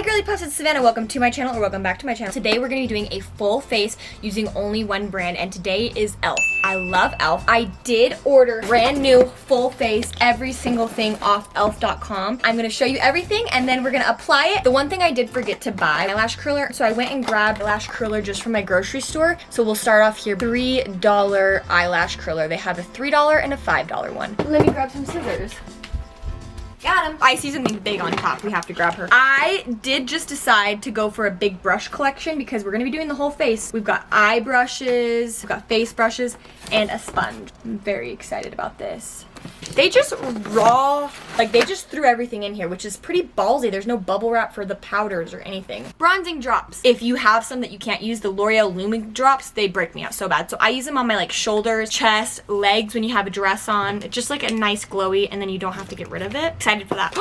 girly puffs, it's Savannah. Welcome to my channel, or welcome back to my channel. Today we're going to be doing a full face using only one brand, and today is e.l.f. I love e.l.f. I did order brand new full face, every single thing off e.l.f.com. I'm going to show you everything and then we're going to apply it. The one thing I did forget to buy, my lash curler, so I went and grabbed a lash curler just from my grocery store. So we'll start off here. $3 eyelash curler. They have a $3 and a $5 one. Let me grab some scissors. Got him. I see something big on top. We have to grab her. I did just decide to go for a big brush collection because we're gonna be doing the whole face. We've got eye brushes, we've got face brushes, and a sponge. I'm very excited about this. They just they just threw everything in here, which is pretty ballsy. There's no bubble wrap for the powders or anything. Bronzing drops. If you have some that you can't use, the L'Oreal Lume drops, they break me out so bad. So I use them on my like shoulders, chest, legs when you have a dress on. It's just like a nice glowy and then you don't have to get rid of it. Excited for that.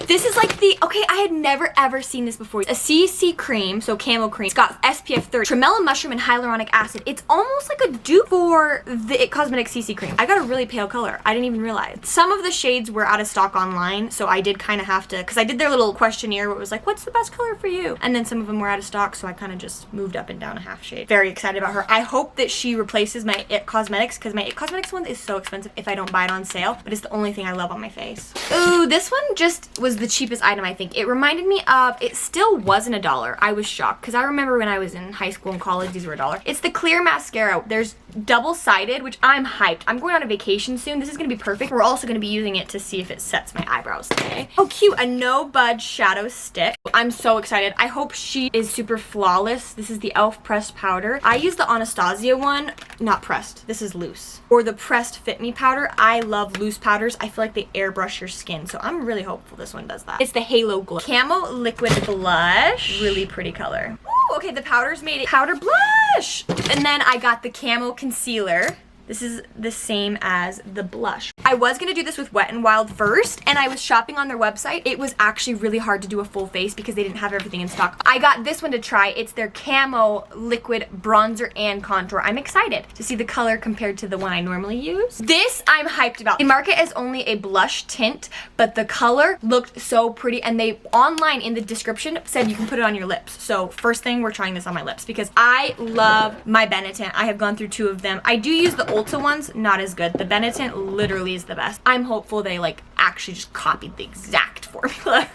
This is like okay, I had never ever seen this before. A CC cream, so camo cream. It's got SPF 30, tremella mushroom and hyaluronic acid. It's almost like a dupe for the IT Cosmetics CC cream. I got a really pale color. I didn't even realize. Some of the shades were out of stock online, so I did kind of have to, because I did their little questionnaire where it was like, what's the best color for you? And then some of them were out of stock, so I kind of just moved up and down a half shade. Very excited about her. I hope that she replaces my IT Cosmetics, because my IT Cosmetics one is so expensive if I don't buy it on sale, but it's the only thing I love on my face. Ooh, this one just was the cheapest item, I think. It reminded me of, it still wasn't $1. I was shocked, because I remember when I was in high school and college, these were $1. It's the clear mascara. There's double-sided, which I'm hyped. I'm going on a vacation soon. This is going to be perfect. We're also going to be using it to see if it sets my eyebrows today. Oh, cute. A no budge shadow stick. I'm so excited. I hope she is super flawless. This is the e.l.f. pressed powder. I use the Anastasia one. Not pressed. This is loose. Or the pressed Fit Me powder. I love loose powders. I feel like they airbrush your skin. So I'm really hopeful this one does that. It's the Halo Glow Camo Liquid Blush. Really pretty color. Ooh, okay, the powder's made it powder blush. And then I got the Camo Concealer. This is the same as the blush. I was gonna do this with Wet n Wild first, and I was shopping on their website. It was actually really hard to do a full face because they didn't have everything in stock. I got this one to try. It's their Camo Liquid Bronzer and Contour. I'm excited to see the color compared to the one I normally use. This I'm hyped about. They market as only a blush tint, but the color looked so pretty, and they online in the description said you can put it on your lips. So first thing, we're trying this on my lips because I love my Benetint. I have gone through 2 of them. I do use the Ulta ones, not as good. The Benetint literally is the best. I'm hopeful they like actually just copied the exact formula.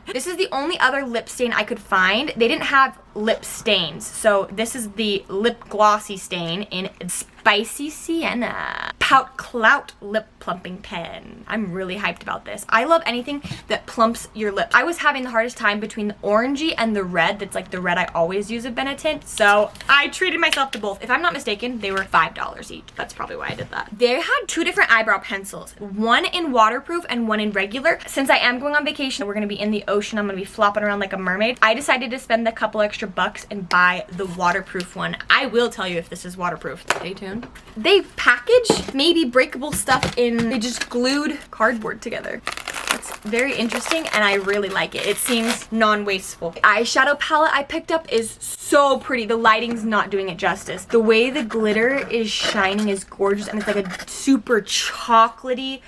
This is the only other lip stain I could find. They didn't have lip stains, so this is the lip glossy stain in Spicy Sienna Pout Clout Lip Plumping Pen. I'm really hyped about this. I love anything that plumps your lip. I was having the hardest time between the orangey and the red. That's like the red I always use of Benetint, so I treated myself to both. If I'm not mistaken, they were $5 each. That's probably why I did that. They had 2 different eyebrow pencils, one in waterproof and one in regular. Since I am going on vacation, we're gonna be in the ocean, I'm gonna be flopping around like a mermaid, I decided to spend a couple extra bucks and buy the waterproof one. I will tell you if this is waterproof. Stay tuned. They package maybe breakable stuff in, they just glued cardboard together. It's very interesting and I really like it. It seems non-wasteful. The eyeshadow palette I picked up is so pretty. The lighting's not doing it justice. The way the glitter is shining is gorgeous, and it's like a super chocolatey,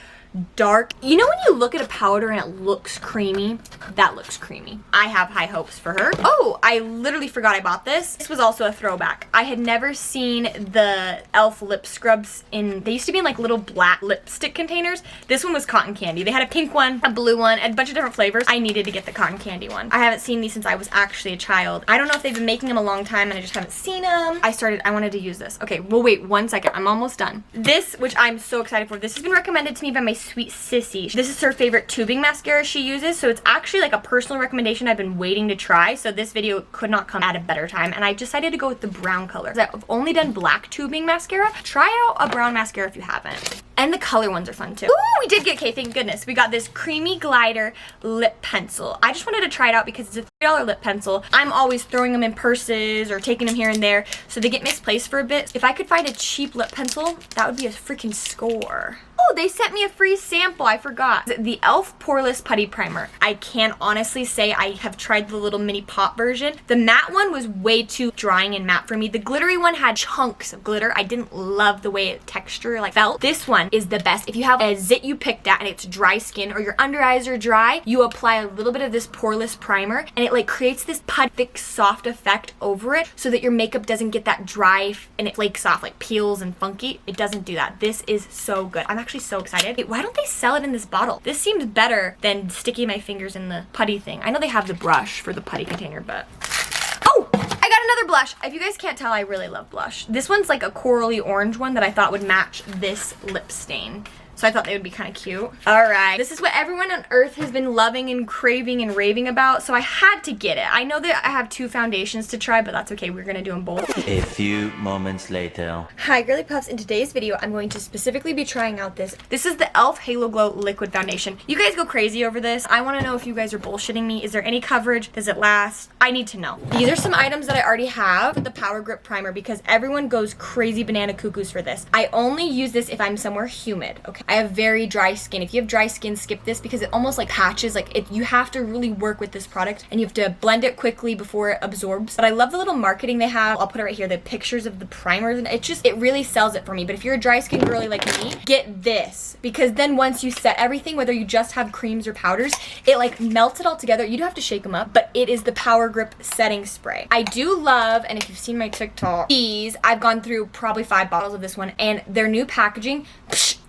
dark. You know when you look at a powder and it looks creamy? That looks creamy. I have high hopes for her. Oh, I literally forgot I bought this. This was also a throwback. I had never seen the e.l.f. lip scrubs they used to be in like little black lipstick containers. This one was cotton candy. They had a pink one, a blue one, and a bunch of different flavors. I needed to get the cotton candy one. I haven't seen these since I was actually a child. I don't know if they've been making them a long time and I just haven't seen them. I wanted to use this. Okay, well wait 1 second. I'm almost done. This, which I'm so excited for, this has been recommended to me by my sweet sissy. This is her favorite tubing mascara she uses, so it's actually like a personal recommendation I've been waiting to try, so this video could not come at a better time, and I decided to go with the brown color. I've only done black tubing mascara. Try out a brown mascara if you haven't. And the color ones are fun too. Ooh, we did get, okay, thank goodness. We got this creamy glider lip pencil. I just wanted to try it out because it's a $3 lip pencil. I'm always throwing them in purses or taking them here and there, so they get misplaced for a bit. If I could find a cheap lip pencil, that would be a freaking score. Oh, they sent me a free sample. I forgot. The e.l.f. Poreless Putty Primer. I can honestly say I have tried the little mini pop version. The matte one was way too drying and matte for me. The glittery one had chunks of glitter. I didn't love the way it texture like felt. This one is the best. If you have a zit you picked at and it's dry skin or your under eyes are dry, you apply a little bit of this poreless primer and it like creates this thick soft effect over it so that your makeup doesn't get that dry and it flakes off, like peels and funky. It doesn't do that. This is so good. I'm actually so excited. Wait, why don't they sell it in this bottle? This seems better than sticking my fingers in the putty thing. I know they have the brush for the putty container, but oh, I got another blush. If you guys can't tell, I really love blush. This one's like a corally orange one that I thought would match this lip stain. So I thought they would be kind of cute. All right, this is what everyone on earth has been loving and craving and raving about, so I had to get it. I know that I have 2 foundations to try, but that's okay. We're gonna do them both. A few moments later. Hi, girly puffs. In today's video, I'm going to specifically be trying out this. This is the e.l.f. Halo Glow Liquid Foundation. You guys go crazy over this. I wanna know if you guys are bullshitting me. Is there any coverage? Does it last? I need to know. These are some items that I already have. The Power Grip Primer, because everyone goes crazy banana cuckoos for this. I only use this if I'm somewhere humid, okay? I have very dry skin. If you have dry skin, skip this because it almost like patches. Like you have to really work with this product and you have to blend it quickly before it absorbs. But I love the little marketing they have. I'll put it right here, the pictures of the primers, and it really sells it for me. But if you're a dry skin girly like me, get this, because then once you set everything, whether you just have creams or powders, it like melts it all together. You do have to shake them up, but it is the Power Grip setting spray. I do love, and if you've seen my TikTok, these, I've gone through probably 5 bottles of this one, and their new packaging,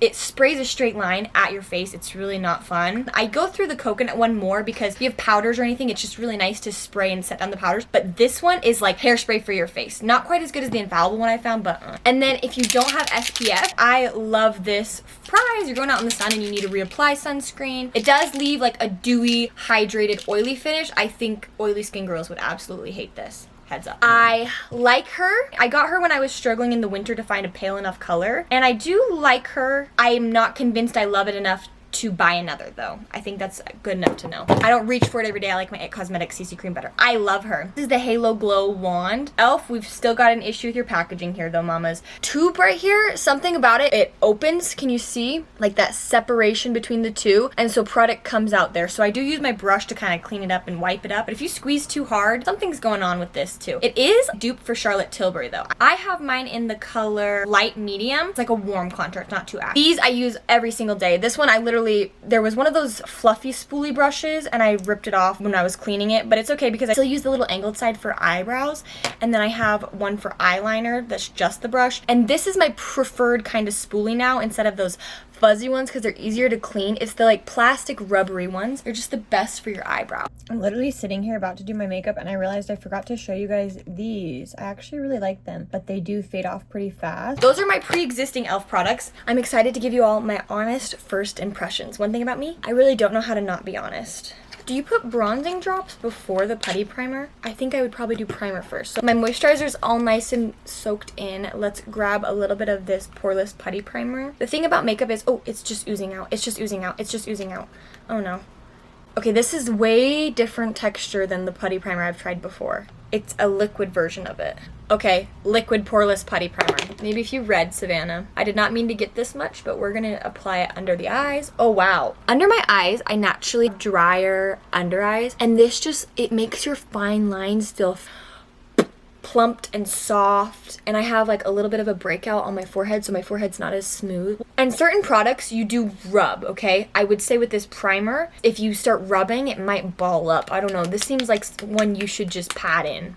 it sprays a straight line at your face. It's really not fun. I go through the coconut one more because if you have powders or anything, it's just really nice to spray and set down the powders. But this one is like hairspray for your face. Not quite as good as the infallible one I found, but And then if you don't have SPF, I love this prize. You're going out in the sun and you need to reapply sunscreen. It does leave like a dewy, hydrated, oily finish. I think oily skin girls would absolutely hate this. Heads up. I like her. I got her when I was struggling in the winter to find a pale enough color, and I do like her. I am not convinced I love it enough to buy another though. I think that's good enough to know. I don't reach for it every day. I like my IT Cosmetics CC cream better. I love her. This is the Halo Glow wand. e.l.f. We've still got an issue with your packaging here though, mamas. Tube right here, something about it, it opens. Can you see like that separation between the two? And so product comes out there. So I do use my brush to kind of clean it up and wipe it up. But if you squeeze too hard, something's going on with this too. It is dupe for Charlotte Tilbury though. I have mine in the color light medium. It's like a warm contour, it's not too active. These I use every single day. This one I literally, there was one of those fluffy spoolie brushes and I ripped it off when I was cleaning it, but it's okay because I still use the little angled side for eyebrows, and then I have one for eyeliner that's just the brush. And this is my preferred kind of spoolie now instead of those fuzzy ones because they're easier to clean. It's the like plastic rubbery ones. They're just the best for your eyebrow. I'm literally sitting here about to do my makeup and I realized I forgot to show you guys these. I actually really like them, but they do fade off pretty fast. Those are my pre-existing e.l.f. products. I'm excited to give you all my honest first impressions. One thing about me, I really don't know how to not be honest. Do you put bronzing drops before the putty primer? I think I would probably do primer first. So my moisturizer is all nice and soaked in. Let's grab a little bit of this poreless putty primer. The thing about makeup is, oh, it's just oozing out. It's just oozing out. It's just oozing out. Oh no. Okay, this is way different texture than the putty primer I've tried before. It's a liquid version of it. Okay, liquid poreless putty primer. Maybe if you read, Savannah. I did not mean to get this much, but we're gonna apply it under the eyes. Oh wow. Under my eyes, I naturally have drier under eyes, and this just, it makes your fine lines feel plumped and soft, and I have like a little bit of a breakout on my forehead, so my forehead's not as smooth. And certain products you do rub, okay? I would say with this primer, if you start rubbing, it might ball up. I don't know. This seems like one you should just pat in.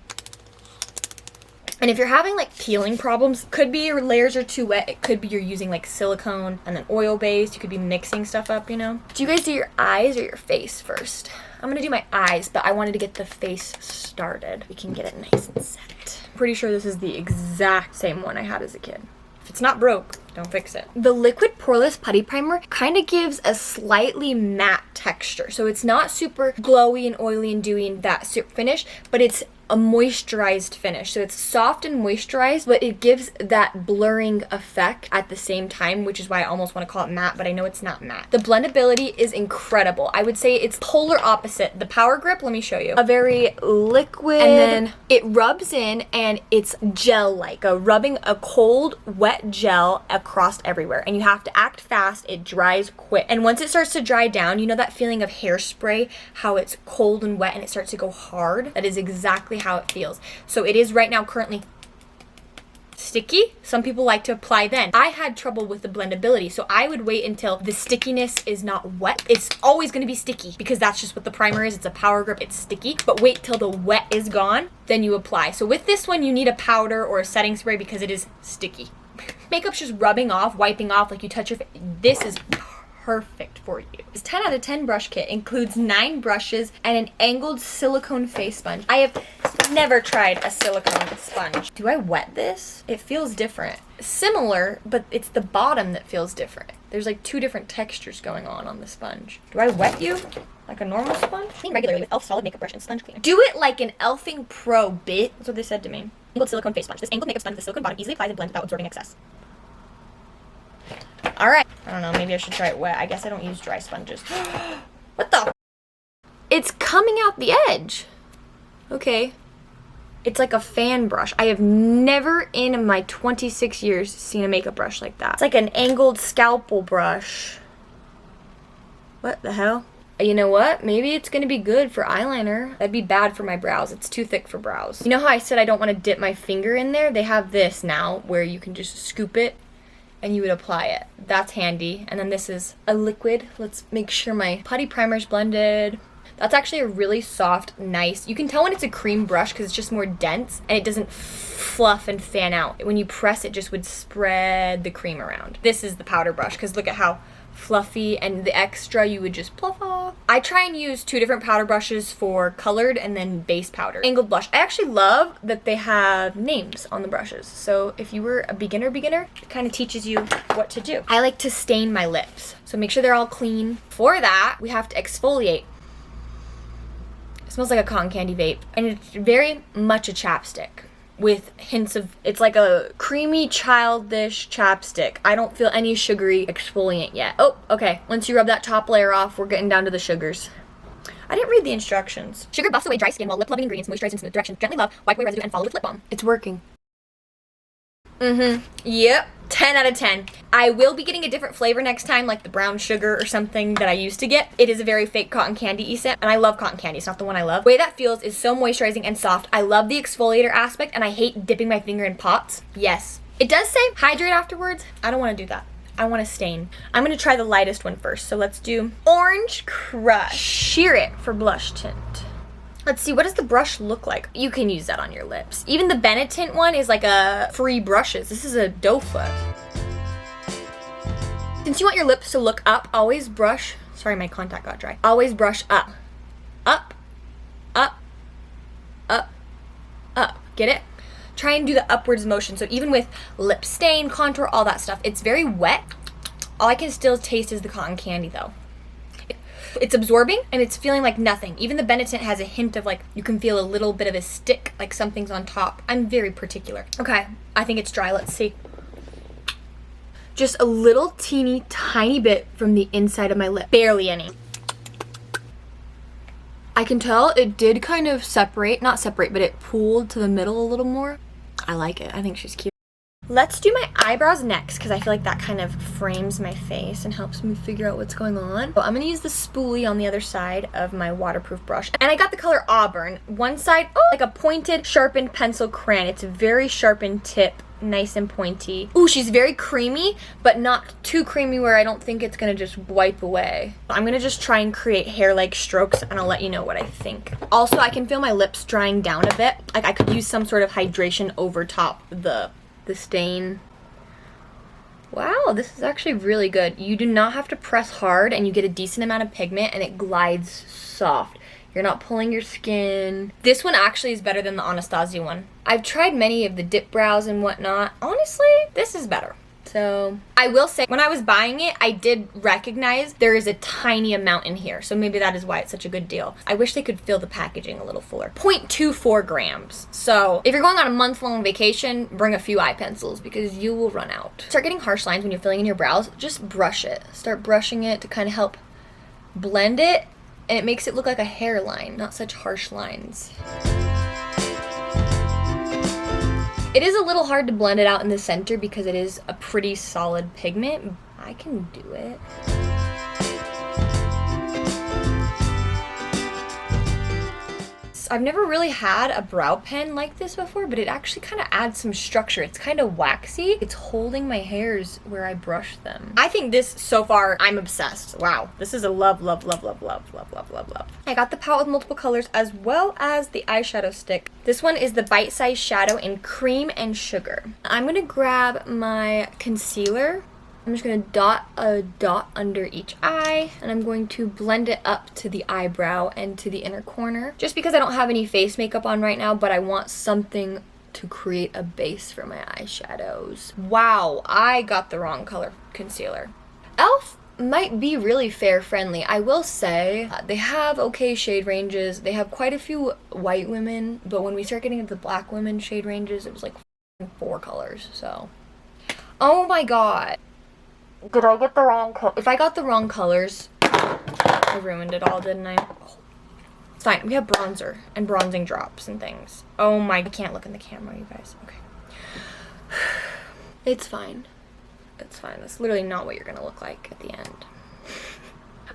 And if you're having like peeling problems, could be your layers are too wet. It could be you're using like silicone and then oil based. You could be mixing stuff up, you know? Do you guys do your eyes or your face first? I'm gonna do my eyes, but I wanted to get the face started. We can get it nice and set. I'm pretty sure this is the exact same one I had as a kid. If it's not broke, don't fix it. The liquid poreless putty primer kind of gives a slightly matte texture. So it's not super glowy and oily and dewy and that finish, but it's a moisturized finish. So it's soft and moisturized, but it gives that blurring effect at the same time, which is why I almost want to call it matte, but I know it's not matte. The blendability is incredible. I would say it's polar opposite. The Power Grip, let me show you. A very liquid, and then it rubs in and it's gel-like. Rubbing a cold, wet gel crossed everywhere. And you have to act fast. It dries quick. And once it starts to dry down, you know that feeling of hairspray, how it's cold and wet and it starts to go hard? That is exactly how it feels. So it is right now currently sticky. Some people like to apply then. I had trouble with the blendability, so I would wait until the stickiness is not wet. It's always going to be sticky because that's just what the primer is. It's a power grip, it's sticky. But wait till the wet is gone, then you apply. So with this one, you need a powder or a setting spray because it is sticky. Makeup's just rubbing off, wiping off like you touch your face. This is perfect for you. This 10 out of 10 brush kit includes 9 brushes and an angled silicone face sponge. I have never tried a silicone sponge. Do I wet this? It feels different. Similar, but it's the bottom that feels different. There's like 2 different textures going on the sponge. Do I wet you like a normal sponge? Clean regularly with e.l.f. solid makeup brush and sponge cleaner. Do it like an e.l.f.ing pro bit. That's what they said to me. Angled silicone face sponge. This angled makeup sponge with the silicone bottom easily applies and blends without absorbing excess. All right. I don't know. Maybe I should try it wet. I guess I don't use dry sponges. What the? It's coming out the edge. Okay. It's like a fan brush. I have never in my 26 years seen a makeup brush like that. It's like an angled scalpel brush. What the hell? You know what? Maybe it's gonna be good for eyeliner. That'd be bad for my brows. It's too thick for brows. You know how I said I don't want to dip my finger in there? They have this now where you can just scoop it and you would apply it. That's handy. And then this is a liquid. Let's make sure my putty primer's blended. That's actually a really soft, nice, you can tell when it's a cream brush because it's just more dense and it doesn't fluff and fan out. When you press it, just would spread the cream around. This is the powder brush because look at how fluffy, and the extra you would just pluck off. I try and use 2 different powder brushes for colored and then base powder. Angled blush. I actually love that they have names on the brushes. So if you were a beginner, it kind of teaches you what to do. I like to stain my lips. So make sure they're all clean. For that, we have to exfoliate. It smells like a cotton candy vape. And it's very much a chapstick with hints of, it's like a creamy, childish chapstick. I don't feel any sugary exfoliant yet. Oh, okay. Once you rub that top layer off, we're getting down to the sugars. I didn't read the instructions. Sugar buffs away dry skin while lip-loving ingredients moisturize in smooth direction. Gently love, wipe away residue, and follow with lip balm. It's working. Yep. 10 out of 10. I will be getting a different flavor next time, like the brown sugar or something that I used to get. It is a very fake cotton candy scent, and I love cotton candy. It's not the one I love. The way that feels is so moisturizing and soft. I love the exfoliator aspect, and I hate dipping my finger in pots. Yes. It does say hydrate afterwards. I don't want to do that. I want to stain. I'm going to try the lightest one first. So let's do Orange Crush. Sheer it for blush tint. Let's see, what does the brush look like? You can use that on your lips. Even the Benetint one is like a free brushes. This is a doe foot. Since you want your lips to look up, always brush, sorry, my contact got dry. Always brush up. Up, up, up, up. Get it? Try and do the upwards motion. So even with lip stain, contour, all that stuff, it's very wet. All I can still taste is the cotton candy though. It's absorbing and it's feeling like nothing. Even the Benetint has a hint of like, you can feel a little bit of a stick, like something's on top. I'm very particular. Okay, I think it's dry. Let's see. Just a little teeny tiny bit from the inside of my lip. Barely any. I can tell it did kind of separate, not separate, but it pooled to the middle a little more. I like it. I think she's cute. Let's do my eyebrows next because I feel like that kind of frames my face and helps me figure out what's going on. So I'm going to use the spoolie on the other side of my waterproof brush. And I got the color Auburn. One side, oh, like a pointed, sharpened pencil crayon. It's a very sharpened tip, nice and pointy. Ooh, she's very creamy, but not too creamy where I don't think it's going to just wipe away. I'm going to just try and create hair-like strokes and I'll let you know what I think. Also, I can feel my lips drying down a bit. Like I could use some sort of hydration over top the stain. Wow, this is actually really good. You do not have to press hard and you get a decent amount of pigment and it glides soft. You're not pulling your skin. This one actually is better than the Anastasia one. I've tried many of the dip brows and whatnot. Honestly, this is better. So I will say when I was buying it, I did recognize there is a tiny amount in here. So maybe that is why it's such a good deal. I wish they could fill the packaging a little fuller. 0.24 grams. So if you're going on a month-long vacation, bring a few eye pencils because you will run out. Start getting harsh lines when you're filling in your brows. Just brush it. Start brushing it to kind of help blend it. And it makes it look like a hairline, not such harsh lines. It is a little hard to blend it out in the center because it is a pretty solid pigment. I can do it. I've never really had a brow pen like this before, but it actually kind of adds some structure. It's kind of waxy. It's holding my hairs where I brush them. I think this, so far, I'm obsessed. Wow. This is a love, love, love, love, love, love, love, love, love. I got the palette with multiple colors as well as the eyeshadow stick. This one is the Bite Size Shadow in Cream and Sugar. I'm gonna grab my concealer. I'm just gonna dot a dot under each eye, and I'm going to blend it up to the eyebrow and to the inner corner. Just because I don't have any face makeup on right now, but I want something to create a base for my eyeshadows. Wow, I got the wrong color concealer. e.l.f. might be really fair friendly. I will say they have okay shade ranges. They have quite a few white women, but when we start getting into the black women shade ranges, it was like 4 colors, so. Oh my god. Did I get the wrong color? If I got the wrong colors, I ruined it all, didn't I? Oh. It's fine. We have bronzer and bronzing drops and things. Oh my, I can't look in the camera, you guys. Okay. It's fine. It's fine. That's literally not what you're gonna look like at the end.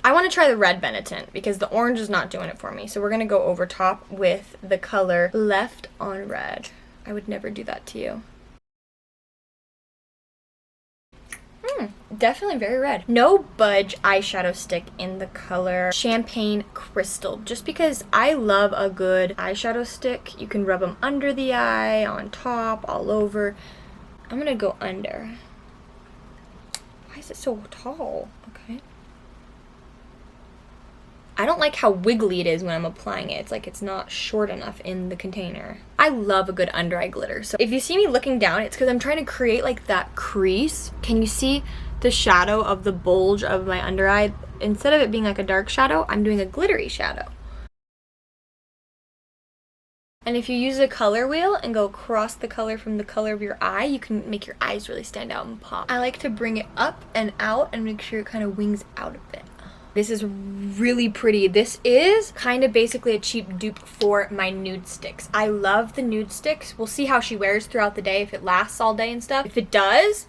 I want to try the red Benetint because the orange is not doing it for me. So we're gonna go over top with the color Left on Red. I would never do that to you. Definitely very red. No Budge eyeshadow stick in the color Champagne Crystal. Just because I love a good eyeshadow stick. You can rub them under the eye, on top, all over. I'm gonna go under. Why is it so tall? Okay. I don't like how wiggly it is when I'm applying it. It's like it's not short enough in the container. I love a good under eye glitter. So if you see me looking down, it's because I'm trying to create like that crease. Can you see the shadow of the bulge of my under eye? Instead of it being like a dark shadow, I'm doing a glittery shadow. And if you use a color wheel and go across the color from the color of your eye, you can make your eyes really stand out and pop. I like to bring it up and out and make sure it kind of wings out a bit. This is really pretty. This is kind of basically a cheap dupe for my nude sticks. I love the nude sticks. We'll see how she wears throughout the day, if it lasts all day and stuff. If it does,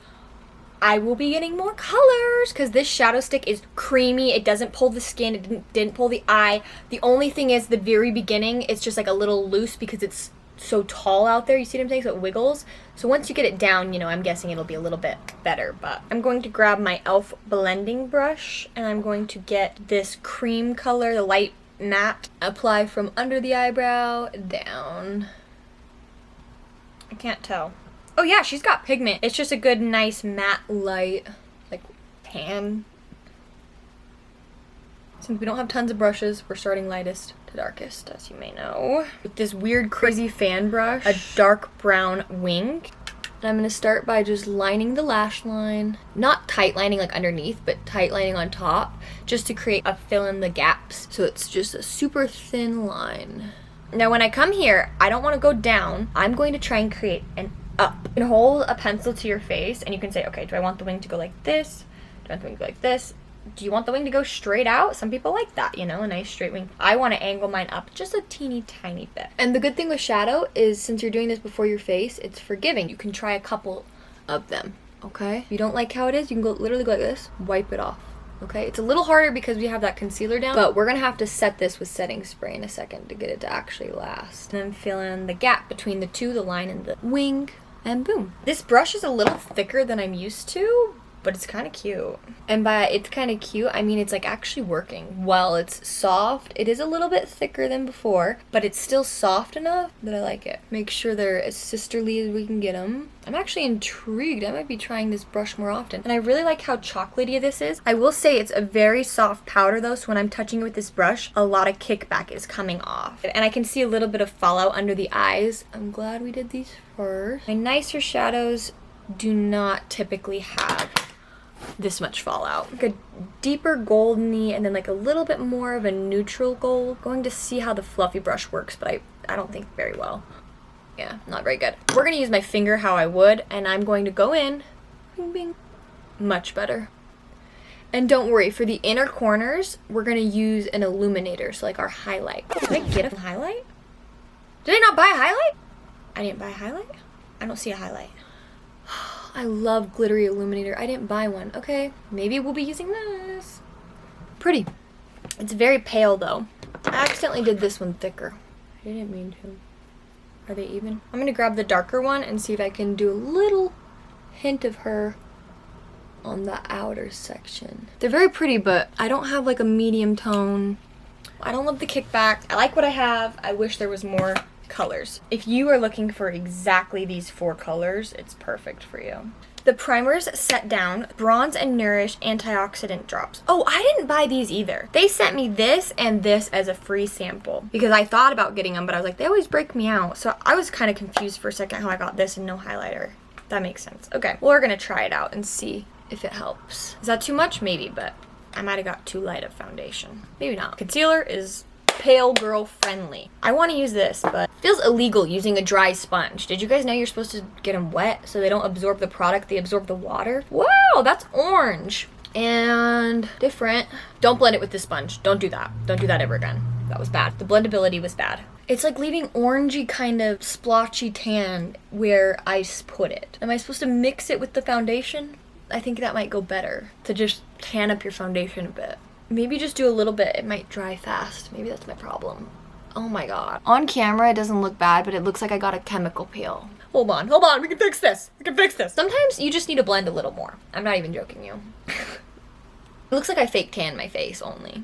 I will be getting more colors because this shadow stick is creamy. It doesn't pull the skin. It didn't pull the eye. The only thing is the very beginning, it's just like a little loose because it's so tall out there. You see what I'm saying? So it wiggles. So once you get it down, you know, I'm guessing it'll be a little bit better. But I'm going to grab my e.l.f. blending brush and I'm going to get this cream color, the light matte, apply from under the eyebrow down. I can't tell. Oh yeah, she's got pigment. It's just a good, nice matte light, like tan. Since we don't have tons of brushes, we're starting lightest to darkest, as you may know. With this weird, crazy fan brush, a dark brown wing. And I'm gonna start by just lining the lash line. Not tight lining like underneath, but tight lining on top, just to create a fill in the gaps. So it's just a super thin line. Now when I come here, I don't wanna go down. I'm going to try and create an up. You can hold a pencil to your face and you can say, okay, do I want the wing to go like this? Do I want the wing to go like this? Do you want the wing to go straight out? Some people like that, you know, a nice straight wing. I want to angle mine up just a teeny tiny bit. And the good thing with shadow is since you're doing this before your face, it's forgiving. You can try a couple of them, okay? If you don't like how it is, you can go literally go like this, wipe it off, okay? It's a little harder because we have that concealer down, but we're gonna have to set this with setting spray in a second to get it to actually last. And I'm filling the gap between the two, the line and the wing, and boom. This brush is a little thicker than I'm used to, but it's kind of cute. And by it's kind of cute, I mean it's like actually working. While it's soft, it is a little bit thicker than before, but it's still soft enough that I like it. Make sure they're as sisterly as we can get them. I'm actually intrigued. I might be trying this brush more often. And I really like how chocolatey this is. I will say it's a very soft powder though, so when I'm touching it with this brush, a lot of kickback is coming off. And I can see a little bit of fallout under the eyes. I'm glad we did these first. My nicer shadows do not typically have this much fallout. Like a deeper goldeny and then like a little bit more of a neutral gold. Going to see how the fluffy brush works, but I don't think very well. Yeah, not very good. We're gonna use my finger how I would, and I'm going to go in, bing bing, much better. And don't worry, for the inner corners, we're gonna use an illuminator, so like our highlight. Did I get a highlight? Did I not buy a highlight? I didn't buy a highlight? I don't see a highlight. I love glittery illuminator. I didn't buy one. Okay, maybe we'll be using this. Pretty. It's very pale though. I accidentally did this one thicker. I didn't mean to. Are they even? I'm gonna grab the darker one and see if I can do a little hint of her on the outer section. They're very pretty, but I don't have like a medium tone. I don't love the kickback. I like what I have. I wish there was more colors. If you are looking for exactly these 4 colors, it's perfect for you. The primers set down bronze and nourish antioxidant drops. Oh, I didn't buy these either. They sent me this and this as a free sample because I thought about getting them, but I was like, they always break me out. So I was kind of confused for a second how I got this and no highlighter. That makes sense. Okay, well, we're gonna try it out and see if it helps. Is that too much? Maybe, but I might have got too light of foundation. Maybe not. Concealer is pale girl friendly. I want to use this, but it feels illegal using a dry sponge. Did you guys know you're supposed to get them wet so they don't absorb the product, they absorb the water? Wow, that's orange and different. Don't blend it with the sponge. Don't do that. Don't do that ever again. That was bad. The blendability was bad. It's like leaving orangey kind of splotchy tan where I put it. Am I supposed to mix it with the foundation? I think that might go better to just tan up your foundation a bit. Maybe just do a little bit. It might dry fast. Maybe that's my problem. Oh my god. On camera, it doesn't look bad, but it looks like I got a chemical peel. Hold on. We can fix this. Sometimes you just need to blend a little more. I'm not even joking you. It looks like I fake tan my face only.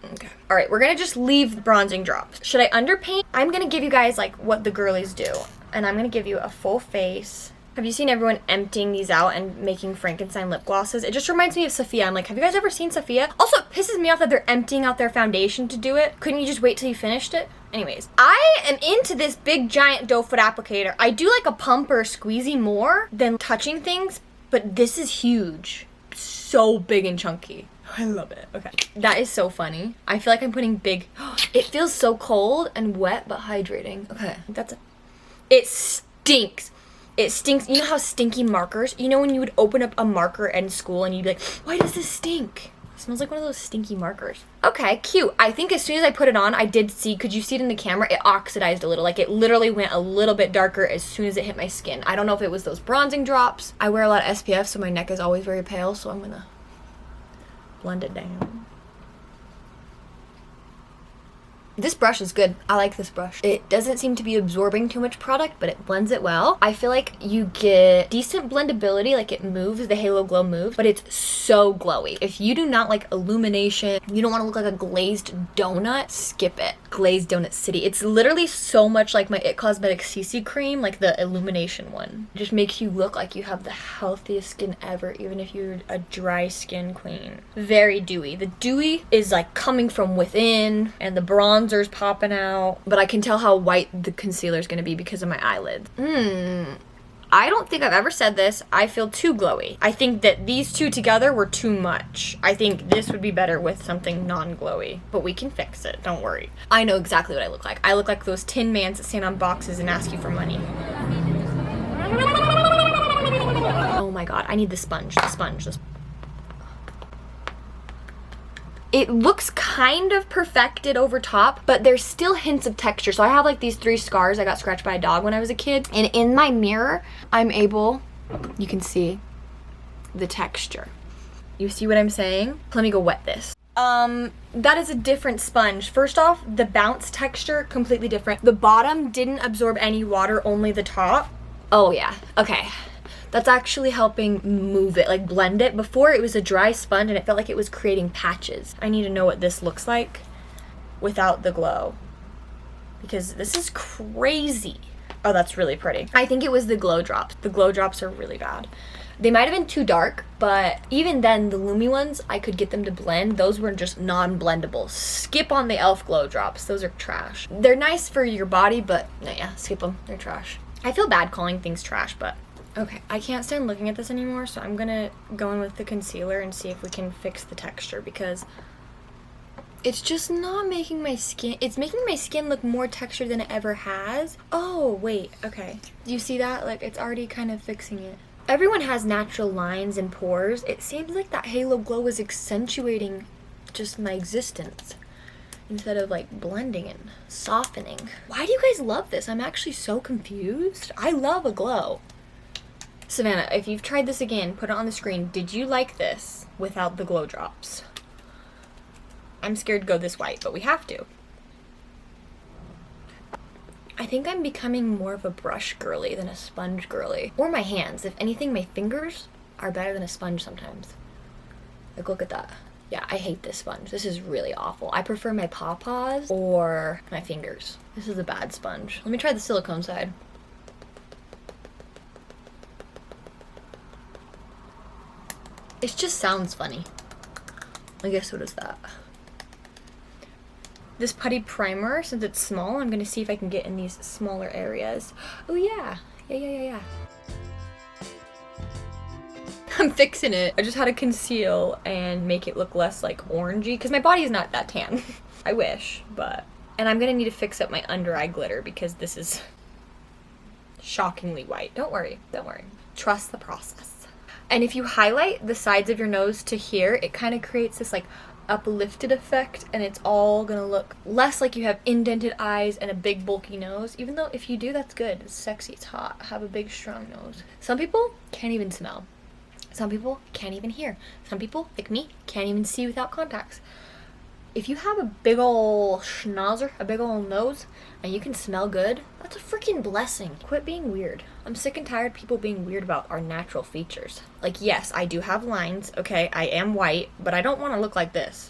Okay. All right, we're gonna just leave the bronzing drops. Should I underpaint? I'm gonna give you guys like what the girlies do. And I'm gonna give you a full face. Have you seen everyone emptying these out and making Frankenstein lip glosses? It just reminds me of Sophia. I'm like, have you guys ever seen Sophia? Also, it pisses me off that they're emptying out their foundation to do it. Couldn't you just wait till you finished it? Anyways, I am into this big giant doe foot applicator. I do like a pump or a squeezy more than touching things, but this is huge. So big and chunky. I love it. Okay. That is so funny. I feel like I'm putting big... It feels so cold and wet, but hydrating. Okay. That's it. It stinks. It stinks. You know how stinky markers? You know when you would open up a marker in school and you'd be like, why does this stink? It smells like one of those stinky markers. Okay, cute. I think as soon as I put it on, I did see, could you see it in the camera? It oxidized a little. Like it literally went a little bit darker as soon as it hit my skin. I don't know if it was those bronzing drops. I wear a lot of SPF, so my neck is always very pale, so I'm gonna blend it down. This brush is good. I like this brush. It doesn't seem to be absorbing too much product, but it blends it well. I feel like you get decent blendability, like it moves, the Halo Glow moves, but it's so glowy. If you do not like illumination, you don't want to look like a glazed donut, skip it. Glazed Donut City. It's literally so much like my IT Cosmetics CC cream, like the illumination one. It just makes you look like you have the healthiest skin ever, even if you're a dry skin queen. Very dewy. The dewy is like coming from within, and the bronzer's popping out, but I can tell how white the concealer is going to be because of my eyelids. I don't think I've ever said this. I feel too glowy. I think that these two together were too much. I think this would be better with something non-glowy, but we can fix it. Don't worry. I know exactly what I look like. I look like those tin mans that stand on boxes and ask you for money. Oh my god, I need the sponge. It looks kind of perfected over top, but there's still hints of texture. So I have like these 3 scars I got scratched by a dog when I was a kid. And in my mirror, I'm able, you can see the texture. You see what I'm saying? Let me go wet this. That is a different sponge. First off, the bounce texture, completely different. The bottom didn't absorb any water, only the top. Oh yeah, okay. That's actually helping move it, like blend it. Before it was a dry sponge and it felt like it was creating patches. I need to know what this looks like without the glow, because this is crazy. Oh, that's really pretty. I think it was the glow drops. The glow drops are really bad. They might have been too dark, but even then, the Lumi ones, I could get them to blend. Those were just non-blendable. Skip on the e.l.f. glow drops. Those are trash. They're nice for your body, but yeah, skip them. They're trash. I feel bad calling things trash, but okay. I can't stand looking at this anymore, so I'm gonna go in with the concealer and see if we can fix the texture, because it's just not making my skin, it's making my skin look more textured than it ever has. Oh, wait, okay. Do you see that? Like, it's already kind of fixing it. Everyone has natural lines and pores. It seems like that Halo Glow is accentuating just my existence. instead of like blending and softening. Why do you guys love this? I'm actually so confused. I love a glow. Savannah, if you've tried this again, put it on the screen. Did you like this without the glow drops? I'm scared to go this white, but we have to. I think I'm becoming more of a brush girly than a sponge girly. Or my hands. If anything, my fingers are better than a sponge sometimes. Like, look at that. Yeah, I hate this sponge. This is really awful. I prefer my pawpaws or my fingers. This is a bad sponge. Let me try the silicone side. It just sounds funny. I guess so does that. This putty primer, since it's small, I'm gonna see if I can get in these smaller areas. Oh yeah. Yeah. I'm fixing it. I just had to conceal and make it look less like orangey, because my body is not that tan. I wish, but... And I'm gonna need to fix up my under eye glitter because this is shockingly white. Don't worry. Trust the process. And if you highlight the sides of your nose to here, it kind of creates this like uplifted effect, and it's all gonna look less like you have indented eyes and a big bulky nose, even though if you do, that's good. It's sexy, it's hot. Have a big strong nose. Some people can't even smell. Some people can't even hear. Some people, like me, can't even see without contacts. If you have a big ol' schnauzer, a big ol' nose, and you can smell good, that's a freaking blessing. Quit being weird. I'm sick and tired of people being weird about our natural features. Like, yes, I do have lines, okay, I am white, but I don't want to look like this.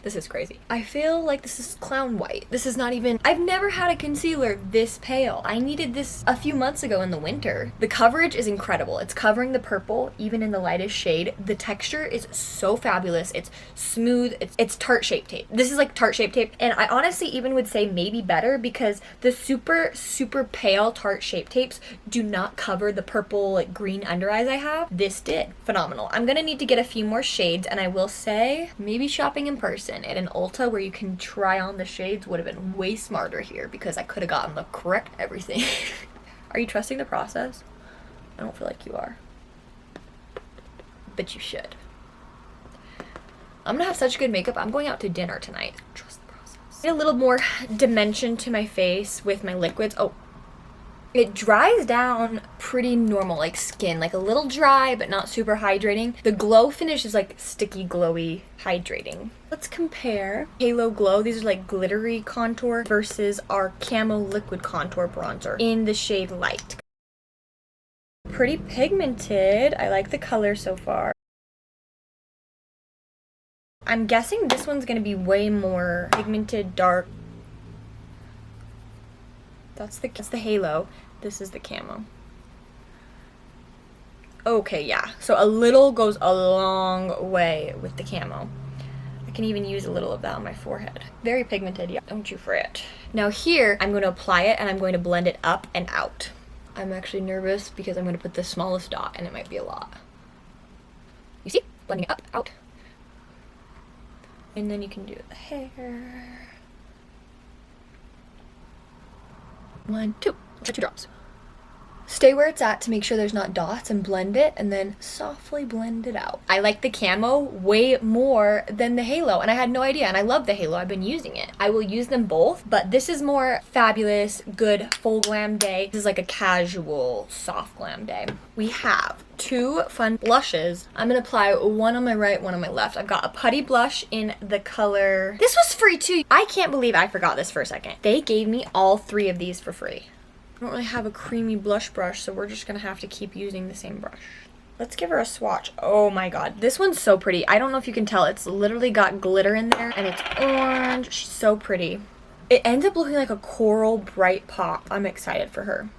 This is crazy. I feel like this is clown white. This is not even... I've never had a concealer this pale. I needed this a few months ago in the winter. The coverage is incredible. It's covering the purple, even in the lightest shade. The texture is so fabulous. It's smooth. It's Tarte Shape Tape. This is like Tarte Shape Tape. And I honestly even would say maybe better because the super, super pale Tarte Shape Tapes do not cover the purple, like green under eyes I have. This did. Phenomenal. I'm gonna need to get a few more shades, and I will say maybe shopping in person at an Ulta where you can try on the shades would have been way smarter here because I could have gotten the correct everything. Are you trusting the process? I don't feel like you are. But you should. I'm gonna have such good makeup. I'm going out to dinner tonight. Trust the process. Need a little more dimension to my face with my liquids. Oh, it dries down pretty normal, like skin, like a little dry, but not super hydrating. The glow finish is like sticky, glowy, hydrating. Let's compare Halo Glow. These are like glittery contour versus our Camo Liquid Contour Bronzer in the shade Light. Pretty pigmented. I like the color so far. I'm guessing this one's gonna be way more pigmented, dark. That's the Halo. This is the Camo. Okay, yeah. So a little goes a long way with the Camo. I can even use a little of that on my forehead. Very pigmented, yeah. Don't you fret. Now here, I'm going to apply it and I'm going to blend it up and out. I'm actually nervous because I'm going to put the smallest dot and it might be a lot. You see? Blending it up, out. And then you can do the hair. 1, 2. 2 drops. Stay where it's at to make sure there's not dots and blend it, and then softly blend it out. I like the Camo way more than the Halo, and I had no idea, and I love the Halo. I've been using it. I will use them both, but this is more fabulous, good, full glam day. This is like a casual, soft glam day. We have 2 fun blushes. I'm gonna apply one on my right, one on my left. I've got a putty blush in the color... This was free too! I can't believe I forgot this for a second. They gave me all 3 of these for free. I don't really have a creamy blush brush, so we're just gonna have to keep using the same brush. Let's give her a swatch. Oh my god, this one's so pretty. I don't know if you can tell, it's literally got glitter in there, and it's orange. She's so pretty. It ends up looking like a coral bright pop. I'm excited for her.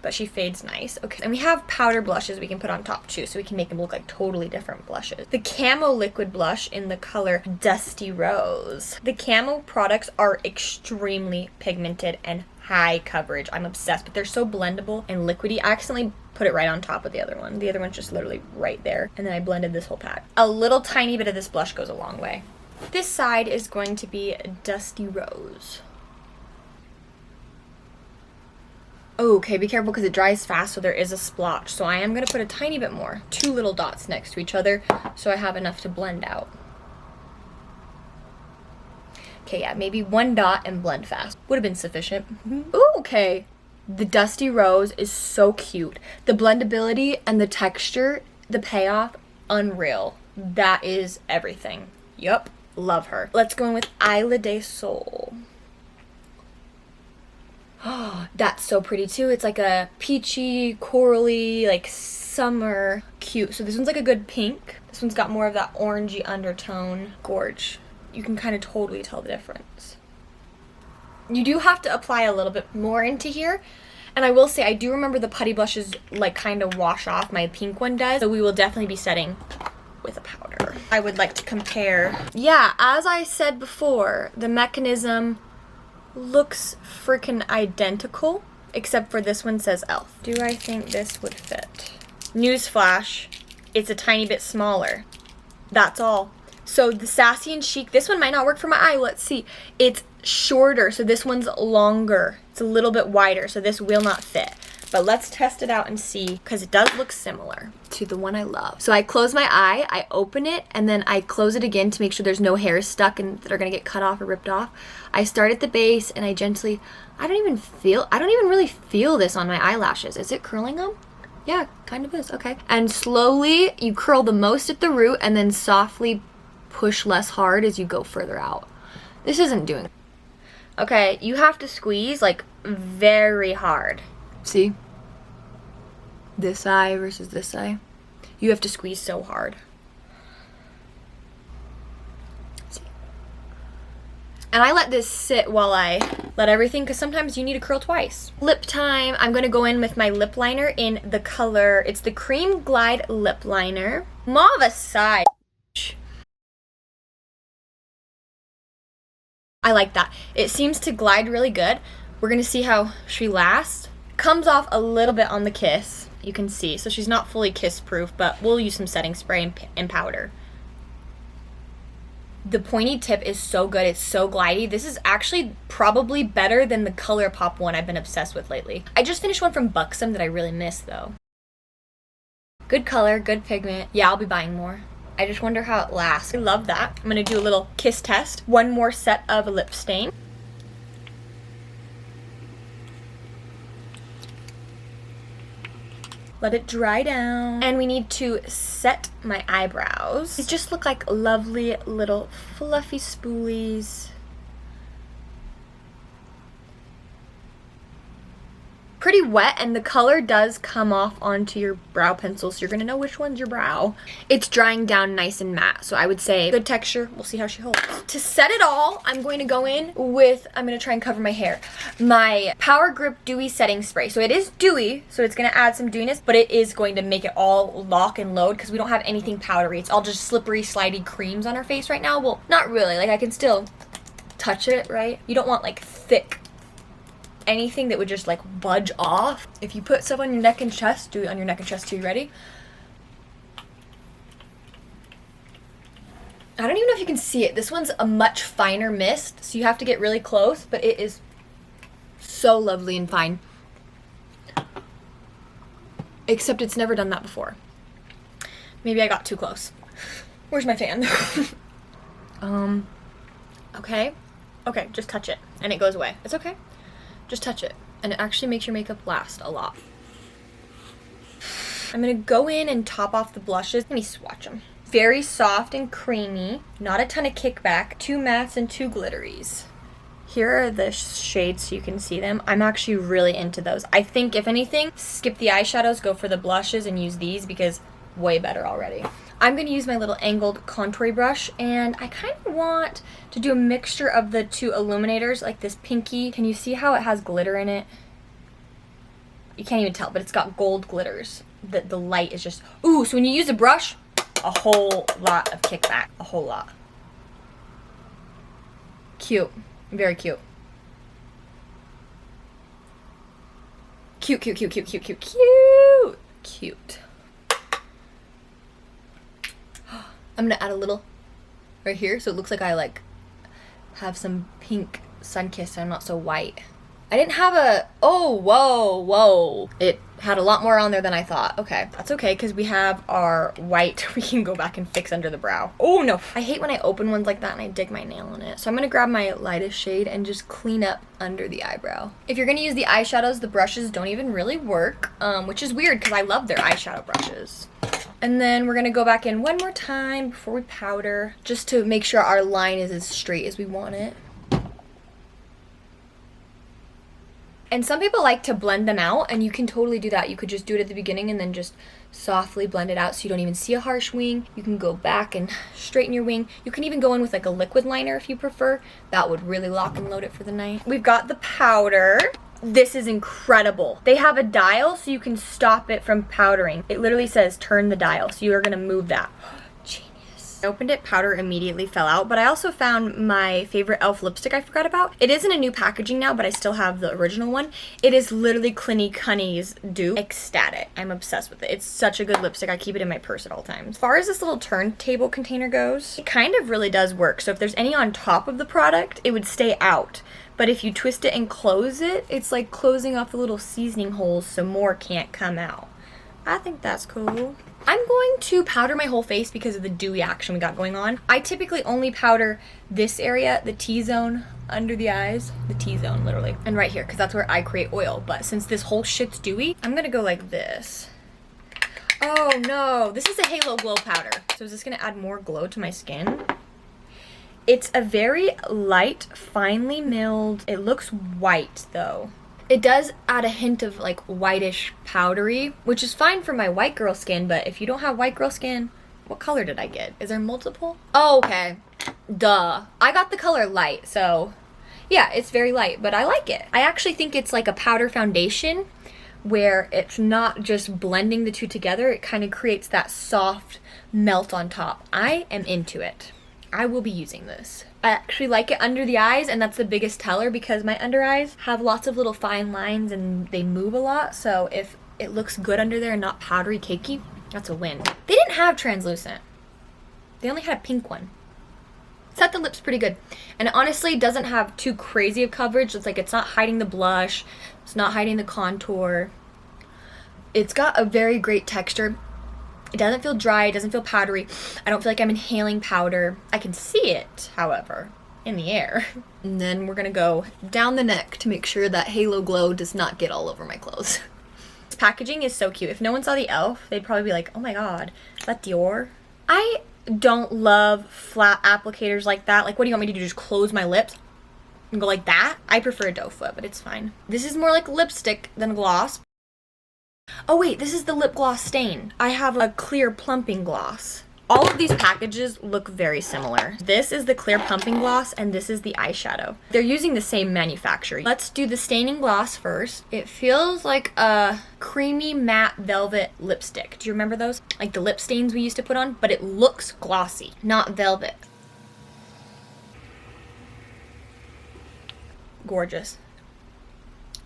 But she fades nice. Okay, and we have powder blushes we can put on top too, so we can make them look like totally different blushes. The Camo Liquid Blush in the color Dusty Rose. The Camo products are extremely pigmented and high coverage. I'm obsessed, but they're so blendable and liquidy. I accidentally put it right on top of the other one. The other one's just literally right there. And then I blended this whole pack. A little tiny bit of this blush goes a long way. This side is going to be Dusty Rose. Okay, be careful because it dries fast, so there is a splotch. So I am going to put a tiny bit more. 2 little dots next to each other so I have enough to blend out. Okay, yeah, maybe one dot and blend fast. Would have been sufficient. Ooh, okay. The Dusty Rose is so cute. The blendability and the texture, the payoff, unreal. That is everything. Yup, love her. Let's go in with Isla de Sol. Oh, that's so pretty too. It's like a peachy, corally, like summer. Cute. So this one's like a good pink. This one's got more of that orangey undertone. Gorge. You can kind of totally tell the difference. You do have to apply a little bit more into here. And I will say, I do remember the putty blushes like kind of wash off. My pink one does. So we will definitely be setting with a powder. I would like to compare. Yeah, as I said before, the mechanism looks freaking identical, except for this one says e.l.f. Do I think this would fit? Newsflash, it's a tiny bit smaller. That's all. So the Sassy and Chic, this one might not work for my eye. Let's see. It's shorter, so this one's longer. It's a little bit wider, so this will not fit. But let's test it out and see, because it does look similar to the one I love. So I close my eye, I open it, and then I close it again to make sure there's no hairs stuck and that are gonna get cut off or ripped off. I start at the base and I gently, I don't even really feel this on my eyelashes. Is it curling them? Yeah, kind of is, okay. And slowly you curl the most at the root and then softly push less hard as you go further out. This isn't doing. Okay, you have to squeeze like very hard. See? This eye versus this eye. You have to squeeze so hard. See? And I let this sit while I let everything, because sometimes you need to curl twice. Lip time. I'm going to go in with my lip liner in the color, it's the Cream Glide Lip Liner. Mauve side. I like that. It seems to glide really good. We're going to see how she lasts. Comes off a little bit on the kiss, you can see. So she's not fully kiss proof, but we'll use some setting spray and powder. The pointy tip is so good. It's so glidey. This is actually probably better than the ColourPop one I've been obsessed with lately. I just finished one from Buxom that I really miss though. Good color, good pigment. Yeah, I'll be buying more. I just wonder how it lasts. I love that. I'm gonna do a little kiss test. One more set of a lip stain. Let it dry down. And we need to set my eyebrows. These just look like lovely little fluffy spoolies. Pretty wet, and the color does come off onto your brow pencil, so you're gonna know which one's your brow. It's drying down nice and matte, so I would say good texture. We'll see how she holds. To set it all, I'm going to go in with, I'm gonna try and cover my hair, my Power Grip Dewy Setting Spray. So it is dewy, so it's gonna add some dewiness, but it is going to make it all lock and load because we don't have anything powdery. It's all just slippery, slidey creams on our face right now. Well, not really, like I can still touch it, right? You don't want like thick anything that would just like budge off. If you put stuff on your neck and chest, do it on your neck and chest too. You ready? I don't even know if you can see it. This one's a much finer mist, so you have to get really close, but it is so lovely and fine. Except it's never done that before. Maybe I got too close. Where's my fan? Okay. Okay, just touch it and it goes away. It's okay. Just touch it, and it actually makes your makeup last a lot. I'm gonna go in and top off the blushes. Let me swatch them. Very soft and creamy, not a ton of kickback, 2 mattes and 2 glitteries. Here are the shades so you can see them. I'm actually really into those. I think if anything, skip the eyeshadows, go for the blushes and use these because way better already. I'm going to use my little angled contour brush, and I kind of want to do a mixture of the 2 illuminators, like this pinky. Can you see how it has glitter in it? You can't even tell, but it's got gold glitters. The light is just, ooh, so when you use a brush, a whole lot of kickback, a whole lot. Cute, very cute. Cute, cute, cute, cute, cute, cute, cute, cute. I'm gonna add a little right here so it looks like I like have some pink sun kiss and I'm not so white. I didn't have a, oh, whoa, whoa. It Had a lot more on there than I thought. Okay, that's okay because we have our white we can go back and fix under the brow. Oh no, I hate when I open ones like that and I dig my nail in it. So I'm gonna grab my lightest shade and just clean up under the eyebrow. If you're gonna use the eyeshadows, the brushes don't even really work, which is weird because I love their eyeshadow brushes. And then we're gonna go back in one more time before we powder, just to make sure our line is as straight as we want it. And some people like to blend them out, and you can totally do that. You could just do it at the beginning and then just softly blend it out so you don't even see a harsh wing. You can go back and straighten your wing. You can even go in with like a liquid liner if you prefer. That would really lock and load it for the night. We've got the powder. This is incredible. They have a dial so you can stop it from powdering. It literally says turn the dial, so you are gonna move that. I opened it, powder immediately fell out, but I also found my favorite e.l.f. lipstick I forgot about. It is in a new packaging now, but I still have the original one. It is literally Clinique Honey's Dupe. Ecstatic. I'm obsessed with it. It's such a good lipstick. I keep it in my purse at all times. As far as this little turntable container goes, it kind of really does work. So if there's any on top of the product, it would stay out. But if you twist it and close it, it's like closing off the little seasoning holes so more can't come out. I think that's cool. I'm going to powder my whole face because of the dewy action we got going on. I typically only powder this area, the T-zone, under the eyes. The T-zone, literally. And right here, because that's where I create oil. But since this whole shit's dewy, I'm gonna go like this. Oh no, this is a Halo Glow powder. So is this gonna add more glow to my skin? It's a very light, finely milled, it looks white though. It does add a hint of like whitish powdery, which is fine for my white girl skin, but if you don't have white girl skin, what color did I get? Is there multiple? Oh, okay. Duh. I got the color light, so yeah, it's very light, but I like it. I actually think it's like a powder foundation where it's not just blending the two together, it kind of creates that soft melt on top. I am into it. I will be using this. I actually like it under the eyes, and that's the biggest teller because my under eyes have lots of little fine lines and they move a lot. So if it looks good under there and not powdery cakey, that's a win. They didn't have translucent. They only had a pink one. Set the lips pretty good. And it honestly doesn't have too crazy of coverage. It's like it's not hiding the blush. It's not hiding the contour. It's got a very great texture. It doesn't feel dry, it doesn't feel powdery. I don't feel like I'm inhaling powder. I can see it, however, in the air. And then we're gonna go down the neck to make sure that Halo Glow does not get all over my clothes. This packaging is so cute. If no one saw the e.l.f., they'd probably be like, oh my god, is that Dior? I don't love flat applicators like that. Like, what do you want me to do, just close my lips and go like that? I prefer a doe foot, but it's fine. This is more like lipstick than gloss. Oh wait, this is the lip gloss stain. I have a clear plumping gloss. All of these packages look very similar. This is the clear pumping gloss and this is the eyeshadow. They're using the same manufacturer. Let's do the staining gloss first. It feels like a creamy matte velvet lipstick. Do you remember those? Like the lip stains we used to put on, but it looks glossy, not velvet. Gorgeous.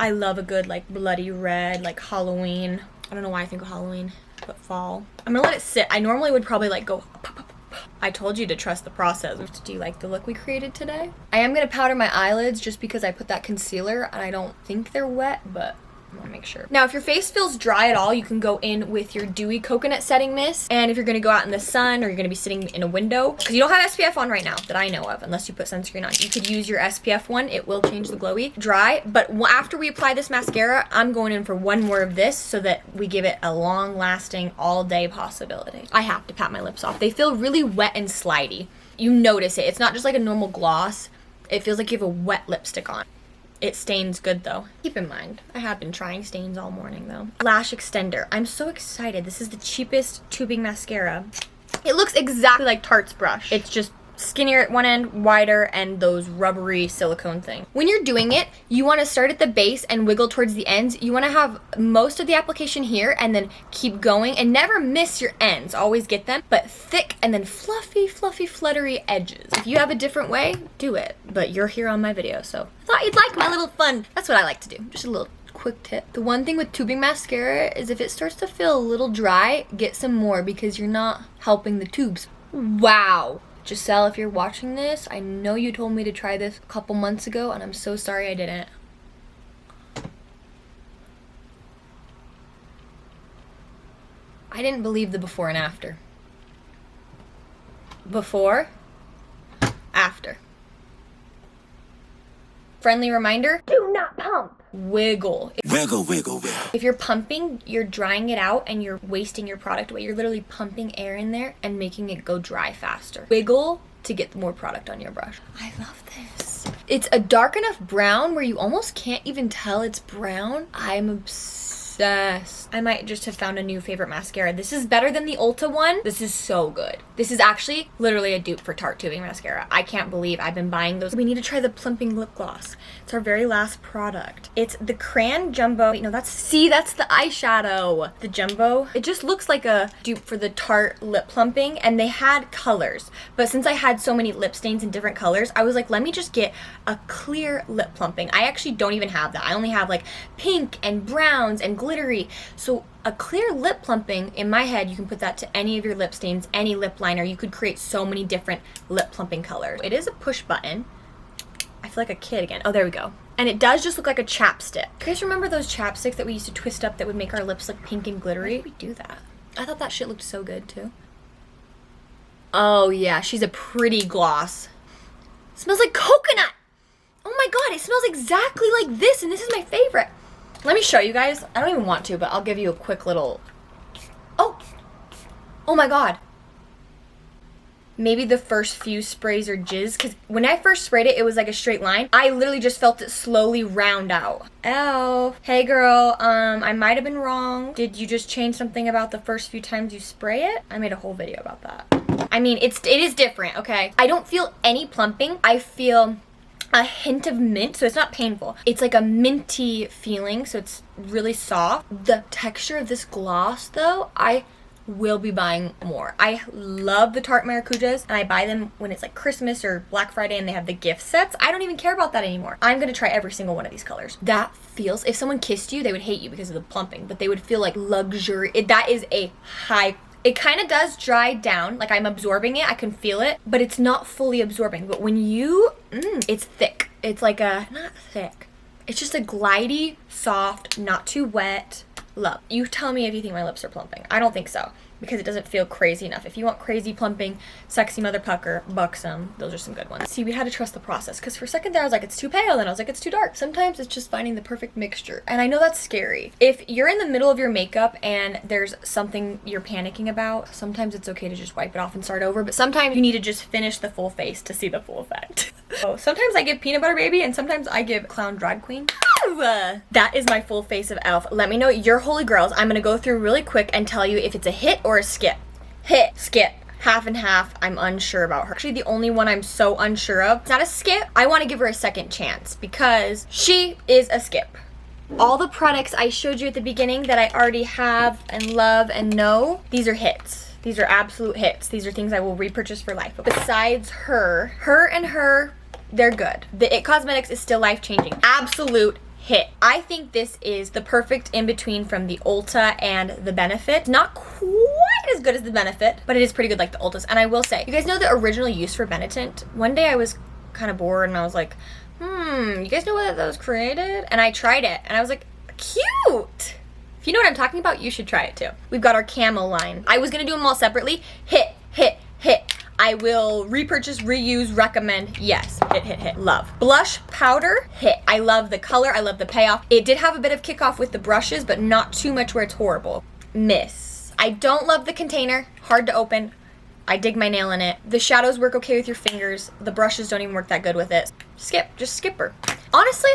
I love a good like bloody red, like Halloween. I don't know why I think of Halloween, but fall. I'm gonna let it sit. I normally would probably like go pop, pop, pop. I told you to trust the process. Do you like the look we created today? I am gonna powder my eyelids just because I put that concealer and I don't think they're wet, but I want to make sure. Now, if your face feels dry at all, you can go in with your dewy coconut setting mist. And if you're gonna go out in the sun or you're gonna be sitting in a window, because you don't have SPF on right now that I know of, unless you put sunscreen on, you could use your SPF one. It will change the glowy. Dry, but after we apply this mascara, I'm going in for one more of this so that we give it a long-lasting, all-day possibility. I have to pat my lips off. They feel really wet and slidey. You notice it. It's not just like a normal gloss. It feels like you have a wet lipstick on. It stains good though. Keep in mind, I have been trying stains all morning though. Lash extender. I'm so excited. This is the cheapest tubing mascara. It looks exactly like Tarte's brush. It's just skinnier at one end, wider, and those rubbery silicone things. When you're doing it, you want to start at the base and wiggle towards the ends. You want to have most of the application here and then keep going and never miss your ends. Always get them, but thick and then fluffy, fluffy, fluttery edges. If you have a different way, do it. But you're here on my video, so I thought you'd like my little fun. That's what I like to do. Just a little quick tip. The one thing with tubing mascara is if it starts to feel a little dry, get some more because you're not helping the tubes. Wow. Giselle, if you're watching this, I know you told me to try this a couple months ago, and I'm so sorry I didn't. I didn't believe the before and after. Before, after. Friendly reminder, do not pump. Wiggle. Wiggle, wiggle, wiggle. If you're pumping, you're drying it out and you're wasting your product away. You're literally pumping air in there and making it go dry faster. Wiggle to get more product on your brush. I love this. It's a dark enough brown where you almost can't even tell it's brown. I'm obsessed. I might just have found a new favorite mascara. This is better than the Ulta one. This is so good. This is actually literally a dupe for Tarte Tubing mascara. I can't believe I've been buying those. We need to try the plumping lip gloss. It's our very last product. It's the Crayon Jumbo. Wait, no, that's the eyeshadow. The Jumbo. It just looks like a dupe for the Tarte lip plumping, and they had colors. But since I had so many lip stains in different colors, I was like, let me just get a clear lip plumping. I actually don't even have that. I only have like pink and browns and glittery. So a clear lip plumping, in my head, you can put that to any of your lip stains, any lip liner. You could create so many different lip plumping colors. It is a push button. I feel like a kid again. Oh, there we go. And it does just look like a chapstick. You guys remember those chapsticks that we used to twist up that would make our lips look pink and glittery? Why did we do that? I thought that shit looked so good too. Oh yeah, she's a pretty gloss. It smells like coconut. Oh my god, it smells exactly like this, and this is my favorite. Let me show you guys. I don't even want to, but I'll give you a quick little... Oh my god. Maybe the first few sprays are jizz, because when I first sprayed it, it was like a straight line. I literally just felt it slowly round out. E.l.f. Hey girl, I might have been wrong. Did you just change something about the first few times you spray it? I made a whole video about that. I mean, it is different, okay? I don't feel any plumping. I feel a hint of mint, so it's not painful. It's like a minty feeling, so it's really soft. The texture of this gloss, though, I will be buying more. I love the Tarte Maracujas, and I buy them when it's like Christmas or Black Friday and they have the gift sets. I don't even care about that anymore. I'm gonna try every single one of these colors. That feels, if someone kissed you, they would hate you because of the plumping, but they would feel like luxury. That is a high. It kind of does dry down, like I'm absorbing it, I can feel it, but it's not fully absorbing. But when you, it's thick. It's like not thick. It's just a glidey, soft, not too wet. Love. You tell me if you think my lips are plumping. I don't think so, because it doesn't feel crazy enough. If you want crazy plumping, sexy mother pucker, buxom, those are some good ones. See, we had to trust the process, because for a second there I was like, it's too pale, then I was like, it's too dark. Sometimes it's just finding the perfect mixture, and I know that's scary. If you're in the middle of your makeup and there's something you're panicking about, sometimes it's okay to just wipe it off and start over, but sometimes you need to just finish the full face to see the full effect. So sometimes I give peanut butter baby, and sometimes I give clown drag queen. That is my full face of e.l.f. Let me know your holy grails. I'm gonna go through really quick and tell you if it's a hit or a skip. Hit, skip, half and half. I'm unsure about her. Actually, the only one I'm so unsure of. It's not a skip. I want to give her a second chance because she is a skip. All the products I showed you at the beginning that I already have and love and know, these are hits. These are absolute hits. These are things I will repurchase for life. But besides her, they're good. The It Cosmetics is still life-changing. Absolute hit. I think this is the perfect in-between from the Ulta and the Benefit. Not quite as good as the Benefit, but it is pretty good like the Ultas. And I will say, you guys know the original use for Benetint? One day I was kind of bored and I was like, you guys know what that was created? And I tried it and I was like, cute! If you know what I'm talking about, you should try it too. We've got our Camo line. I was gonna do them all separately. Hit, hit, hit. I will repurchase, reuse, recommend. Yes, hit, hit, hit. Love. Blush powder, hit. I love the color. I love the payoff. It did have a bit of kickoff with the brushes, but not too much where it's horrible. Miss. I don't love the container. Hard to open. I dig my nail in it. The shadows work okay with your fingers. The brushes don't even work that good with it. Skip. Just skip her. Honestly,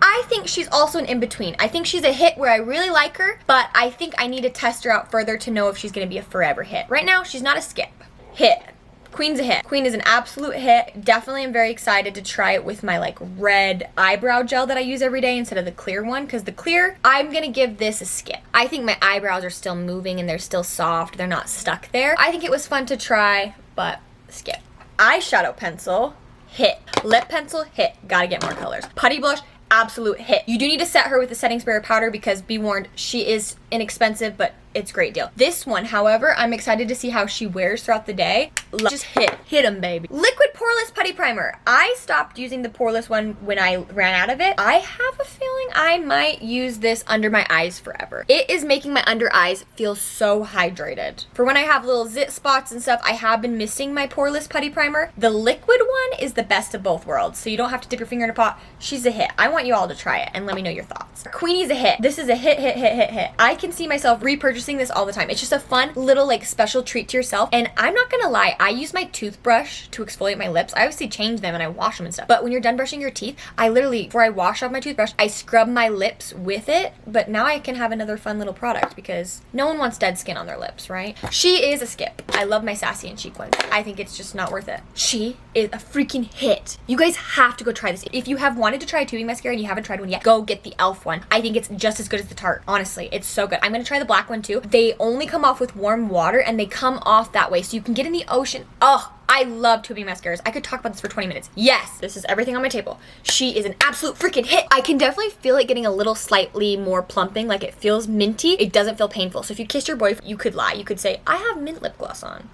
I think she's also an in-between. I think she's a hit where I really like her, but I think I need to test her out further to know if she's gonna be a forever hit. Right now, she's not a skip. Hit. Queen's a hit. Queen is an absolute hit. Definitely am very excited to try it with my like red eyebrow gel that I use every day instead of the clear one, because the clear, I'm gonna give this a skip. I think my eyebrows are still moving and they're still soft. They're not stuck there. I think it was fun to try, but skip. Eyeshadow pencil, hit. Lip pencil, hit. Gotta get more colors. Putty blush, absolute hit. You do need to set her with the setting spray or powder because be warned, she is inexpensive, but it's a great deal. This one, however, I'm excited to see how she wears throughout the day. Just hit 'em, baby. Liquid Poreless Putty Primer. I stopped using the poreless one when I ran out of it. I have a feeling I might use this under my eyes forever. It is making my under eyes feel so hydrated. For when I have little zit spots and stuff, I have been missing my poreless putty primer. The liquid one is the best of both worlds, so you don't have to dip your finger in a pot. She's a hit. I want you all to try it and let me know your thoughts. Queenie's a hit. This is a hit. I can see myself repurchasing this all the time. It's just a fun little like special treat to yourself. And I'm not gonna lie, I use my toothbrush to exfoliate my lips. I obviously change them and I wash them and stuff. But when you're done brushing your teeth, I literally, before I wash off my toothbrush, I scrub my lips with it. But now I can have another fun little product because no one wants dead skin on their lips, right? She is a skip. I love my Sassy and Chic ones. I think it's just not worth it. She is a freaking hit. You guys have to go try this. If you have wanted to try a tubing mascara and you haven't tried one yet, go get the e.l.f. one. I think it's just as good as the Tarte. Honestly, it's so good. I'm gonna try the black one too. They only come off with warm water and they come off that way so you can get in the ocean. Oh, I love tubing mascaras. I could talk about this for 20 minutes. Yes, this is everything on my table. She is an absolute freaking hit. I can definitely feel it getting a little slightly more plumping, like it feels minty. It doesn't feel painful. So if you kiss your boyfriend, you could lie. You could say, I have mint lip gloss on.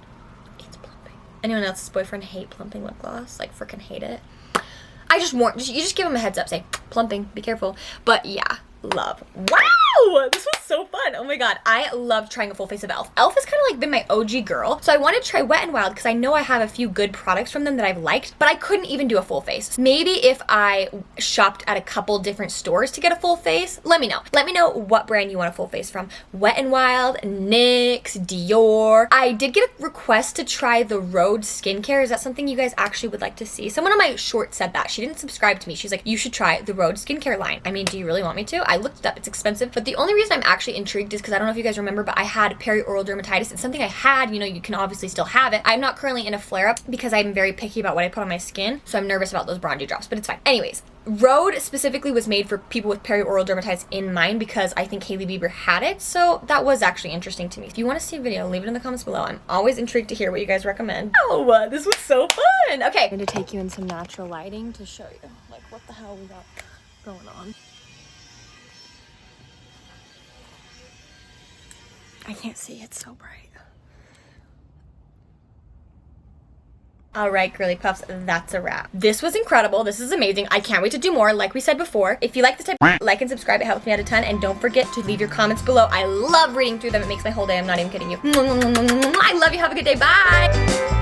It's plumping. Anyone else's boyfriend hate plumping lip gloss? Like freaking hate it? I just want, you just give them a heads up, say, plumping, be careful. But yeah, love. Wow, this was so fun. Oh my god, I love trying a full face of e.l.f. e.l.f. has kind of like been my OG girl, so I wanted to try Wet n Wild because I know I have a few good products from them that I've liked, but I couldn't even do a full face. Maybe if I shopped at a couple different stores to get a full face, let me know. Let me know what brand you want a full face from. Wet n Wild, NYX, Dior. I did get a request to try the Rhode skincare. Is that something you guys actually would like to see? Someone on my short said that. She didn't subscribe to me. She's like, you should try the Rhode skincare line. I mean, do you really want me to? I looked it up. It's expensive, but the only reason I'm actually intrigued is because I don't know if you guys remember, but I had perioral dermatitis. It's something I had, you know, you can obviously still have it. I'm not currently in a flare-up because I'm very picky about what I put on my skin, so I'm nervous about those bronzy drops, but it's fine. Anyways, Rhode specifically was made for people with perioral dermatitis in mind because I think Hailey Bieber had it, so that was actually interesting to me. If you want to see a video, leave it in the comments below. I'm always intrigued to hear what you guys recommend. Oh, this was so fun. Okay, I'm going to take you in some natural lighting to show you like what the hell we got going on. I can't see, it's so bright. All right, girly puffs, that's a wrap. This was incredible. This is amazing. I can't wait to do more. Like we said before, if you like this type of like and subscribe, it helps me out a ton. And don't forget to leave your comments below. I love reading through them. It makes my whole day. I'm not even kidding you. I love you. Have a good day. Bye.